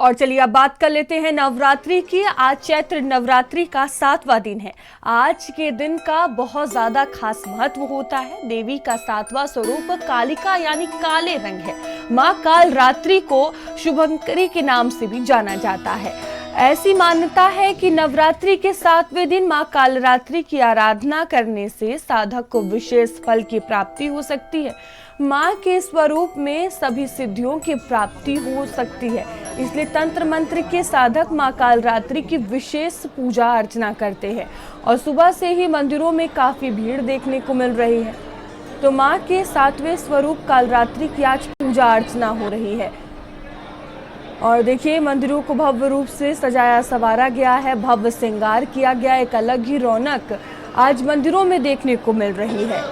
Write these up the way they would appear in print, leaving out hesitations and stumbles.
और चलिए अब बात कर लेते हैं नवरात्रि की। आज चैत्र नवरात्रि का 7वां दिन है। आज के दिन का बहुत ज्यादा खास महत्व होता है। देवी का 7वां स्वरूप कालिका यानी काले रंग है। मां काल रात्रि को शुभंकरी के नाम से भी जाना जाता है। ऐसी मान्यता है कि नवरात्रि के 7वें दिन मां कालरात्रि की आराधना करने से साधक को विशेष फल की प्राप्ति हो सकती है। मां के स्वरूप में सभी सिद्धियों की प्राप्ति हो सकती है, इसलिए तंत्र मंत्र के साधक मां कालरात्रि की विशेष पूजा अर्चना करते हैं और सुबह से ही मंदिरों में काफी भीड़ देखने को मिल रही है। तो मां के 7वें स्वरूप कालरात्रि की आज पूजा अर्चना हो रही है और देखिए मंदिरों को भव्य रूप से सजाया संवारा गया है, भव्य श्रृंगार किया गया। एक अलग ही रौनक आज मंदिरों में देखने को मिल रही है।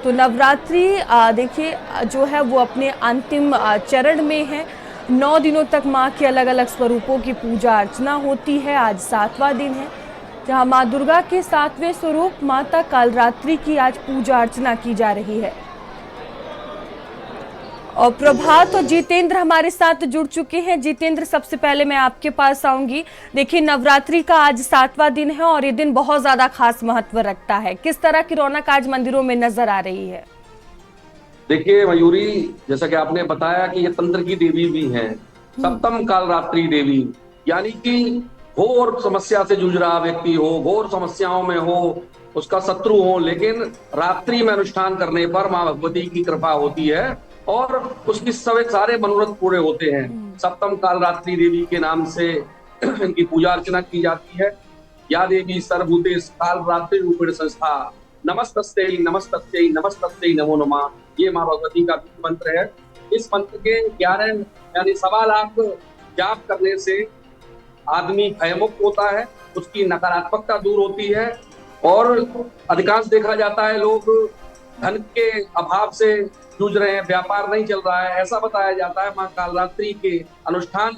तो नवरात्रि देखिए जो है वो अपने अंतिम चरण में है। 9 दिनों तक मां के अलग अलग स्वरूपों की पूजा अर्चना होती है। आज 7वां दिन है जहां मां दुर्गा के 7वें स्वरूप माता कालरात्रि की आज पूजा अर्चना की जा रही है। और प्रभात और जितेंद्र हमारे साथ जुड़ चुके हैं। जितेंद्र, सबसे पहले मैं आपके पास आऊंगी। देखिए नवरात्रि का आज 7वां दिन है और ये दिन बहुत ज्यादा खास महत्व रखता है। किस तरह की रौनक आज मंदिरों में नजर आ रही है? देखिए मयूरी, जैसा कि आपने बताया कि ये तंत्र की देवी भी हैं, सप्तम कालरात्रि देवी, यानी कि घोर समस्या से जूझ रहा व्यक्ति हो, घोर समस्याओं में हो, उसका शत्रु हो, लेकिन रात्रि में अनुष्ठान करने पर मां भगवती की कृपा होती है और उसकी सारे मनोरथ पूरे होते हैं। सप्तम कालरात्रि देवी के नाम से इनकी पूजा अर्चना की जाती है। या देवी सर्वभूतेषु कालरात्रि रूपेण संस्था नमस्तस्यै नमस्तस्यै नमस्तस्यै नमो नमः, ये मां भगवती का मंत्र है। इस मंत्र के 11 यानी 1.25 लाख जाप करने से आदमी भयमुक्त होता है, उसकी नकारात्मकता दूर होती है और अधिकांश देखा जाता है लोग धन के अभाव से जूझ रहे हैं, व्यापार नहीं चल रहा है, ऐसा बताया जाता है। मां कालरात्रि के अनुष्ठान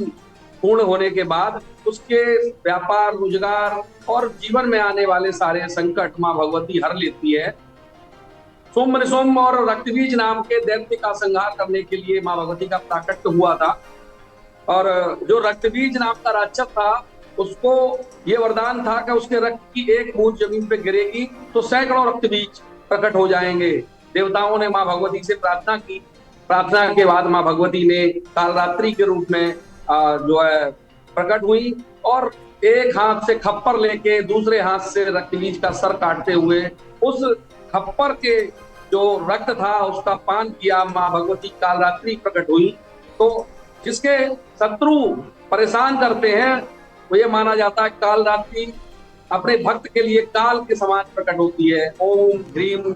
पूर्ण होने के बाद उसके व्यापार, रोजगार और जीवन में आने वाले सारे संकट मां भगवती हर लेती है। सोम निसोम और रक्तबीज नाम के दैत्य का संहार करने के लिए मां भगवती का प्राकट्य हुआ था और जो रक्तबीज नाम का राक्षस था उसको ये वरदान था कि उसके रक्त की एक बूंद जमीन पे गिरेगी तो सैकड़ों रक्तबीज प्रकट हो जाएंगे। देवताओं ने मां भगवती से प्रार्थना की। प्रार्थना के बाद मां भगवती ने कालरात्रि के रूप में जो है प्रकट हुई और एक हाथ से खप्पर लेके दूसरे हाथ से रक्तबीज का सर काटते हुए उस खप्पर के जो रक्त था उसका पान किया। मां भगवती कालरात्रि प्रकट हुई। तो जिसके शत्रु परेशान करते हैं वो ये माना जाता है कालरात्रि अपने भक्त के लिए काल के समान प्रकट होती है। ओम ह्रीम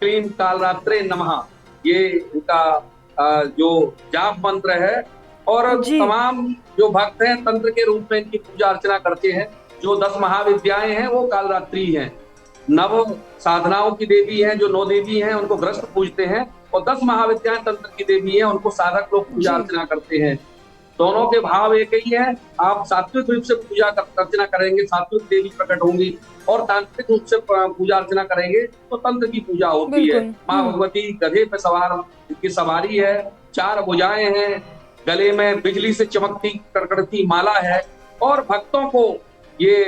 क्लीम कालरात्रे नमः, ये इनका जो जाप मंत्र है और तमाम जो भक्त हैं तंत्र के रूप में इनकी पूजा अर्चना करते हैं। जो 10 महाविद्याएं हैं वो कालरात्रि हैं। 9 साधनाओं की देवी हैं, जो 9 देवी हैं उनको ग्रस्त पूजते हैं और 10 महाविद्याएं तंत्र की देवी हैं, उनको साधक लोग पूजा अर्चना करते हैं। दोनों के भाव एक ही है। आप सात्विक रूप से पूजा अर्चना करेंगे, सात्विक देवी प्रकट होंगी और तांत्रिक रूप से पूजा अर्चना करेंगे तो तंत्र की पूजा होती है। मां भगवती गधे पे सवार की सवारी है, 4 भुजाएं हैं, गले में बिजली से चमकती कड़कड़ती माला है और भक्तों को ये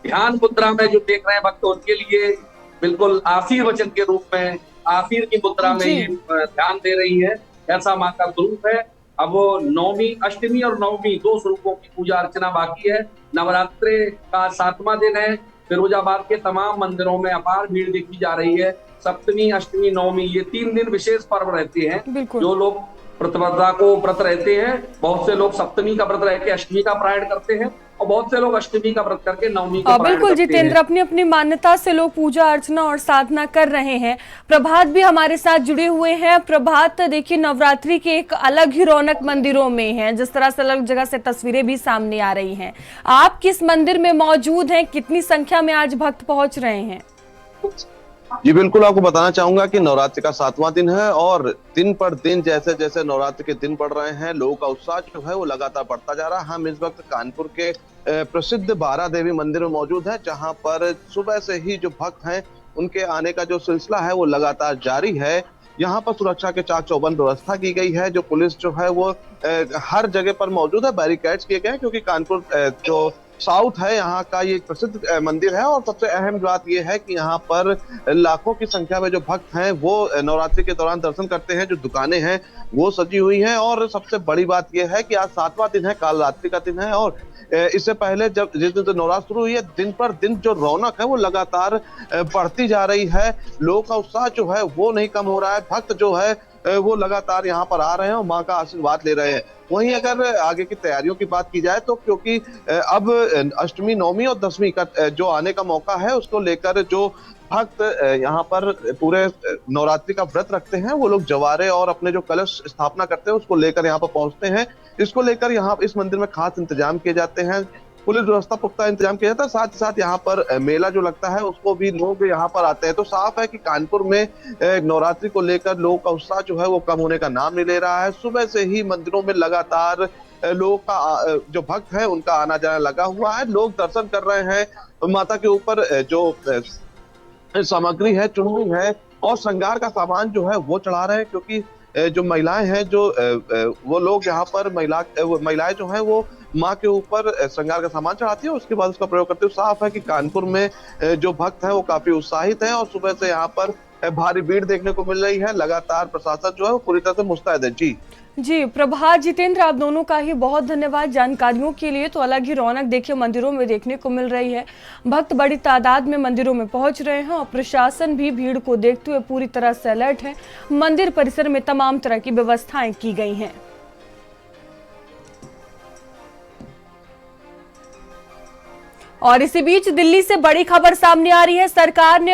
ध्यान मुद्रा में जो देख रहे हैं भक्त उनके लिए बिल्कुल आशीर्वचन के रूप में आशीर की मुद्रा में ये ध्यान दे रही है। ऐसा मां का स्वरूप है। अब वो नवमी, अष्टमी और नवमी 2 स्वरूपों की पूजा अर्चना बाकी है। नवरात्रि का 7वां दिन है। फिरोजाबाद के तमाम मंदिरों में अपार भीड़ देखी जा रही है। सप्तमी, अष्टमी, नवमी ये 3 दिन विशेष पर्व रहते हैं। जो लोग प्रतिपदा को व्रत रहते हैं, बहुत से लोग सप्तमी का व्रत रह के अष्टमी का पारायण करते हैं और बहुत से लोग अष्टमी का व्रत करके नवमी का पारायण बिल्कुल जितेंद्र, अपनी अपनी मान्यता से लोग पूजा अर्चना और साधना कर रहे हैं। प्रभात भी हमारे साथ जुड़े हुए हैं। प्रभात, देखिए नवरात्रि के एक अलग ही रौनक मंदिरों में है, जिस तरह से अलग जगह से तस्वीरें भी सामने आ रही हैं। आप किस मंदिर में मौजूद हैं? कितनी संख्या में आज भक्त पहुंच रहे हैं? जी बिल्कुल, आपको बताना चाहूंगा कि नवरात्रि का 7वां दिन है और दिन पर दिन जैसे जैसे नवरात्रि के दिन बढ़ रहे हैं लोगों का उत्साह जो है वो लगातार बढ़ता जा रहा है। हम इस वक्त कानपुर के प्रसिद्ध बारा देवी मंदिर में मौजूद है, जहां पर सुबह से ही जो भक्त हैं उनके आने का जो सिलसिला है वो लगातार जारी है। यहाँ पर सुरक्षा के चाक चौबंद व्यवस्था की गई है। जो पुलिस जो है वो हर जगह पर मौजूद है, बैरिकेड्स किए गए हैं, क्योंकि कानपुर जो साउथ है यहाँ का ये एक प्रसिद्ध मंदिर है। और सबसे अहम बात ये है कि यहाँ पर लाखों की संख्या में जो भक्त हैं वो नवरात्रि के दौरान दर्शन करते हैं। जो दुकानें हैं वो सजी हुई हैं, और सबसे बड़ी बात ये है कि आज 7वां दिन है, काल रात्रि का दिन है। और इससे पहले जब जिस दिन से नवरात्र शुरू हुई है, दिन पर दिन जो रौनक है वो लगातार बढ़ती जा रही है। लोगों का उत्साह जो है वो नहीं कम हो रहा है। भक्त जो है वो लगातार यहाँ पर आ रहे हैं और माँ का आशीर्वाद ले रहे हैं। वहीं अगर आगे की तैयारियों की बात की जाए तो क्योंकि अब अष्टमी, नवमी और दशमी का जो आने का मौका है, उसको लेकर जो भक्त यहाँ पर पूरे नवरात्रि का व्रत रखते हैं, वो लोग जवारे और अपने जो कलश स्थापना करते हैं उसको लेकर यहाँ पर पहुंचते हैं। इसको लेकर यहाँ इस मंदिर में खास इंतजाम किए जाते हैं, पुलिस व्यवस्था पुख्ता इंतजाम किया जाता है। साथ ही साथ यहाँ पर मेला जो लगता है उसको भी लोग यहाँ पर आते हैं। तो साफ है कि कानपुर में नवरात्रि को लेकर लोगों का उत्साह जो है वो कम होने का नाम नहीं ले रहा है। सुबह से ही मंदिरों में लगातार लोगों का जो भक्त है उनका आना जाना लगा हुआ है। लोग दर्शन कर रहे हैं, माता के ऊपर जो सामग्री है, चुनरी है और श्रृंगार का सामान जो है वो चढ़ा रहे हैं, क्योंकि जो महिलाएं हैं जो वो लोग यहाँ पर महिलाएं जो हैं वो माँ के ऊपर श्रृंगार का सामान चढ़ाती है, उसके बाद उसका प्रयोग करते हुए। साफ है कि कानपुर में जो भक्त हैं वो काफी उत्साहित हैं और सुबह से यहाँ पर भारी भीड़ देखने को मिल रही है। लगातार प्रशासन जो है वो पूरी तरह से मुस्तैद है। जी प्रभात, जितेंद्र, आप दोनों का ही बहुत धन्यवाद जानकारियों के लिए। तो अलग ही रौनक देखिए मंदिरों में देखने को मिल रही है। भक्त बड़ी तादाद में मंदिरों में पहुंच रहे हैं और प्रशासन भी भीड़ को देखते हुए पूरी तरह से अलर्ट है। मंदिर परिसर में तमाम तरह की व्यवस्थाएं की गई हैं। और इसी बीच दिल्ली से बड़ी खबर सामने आ रही है। सरकार ने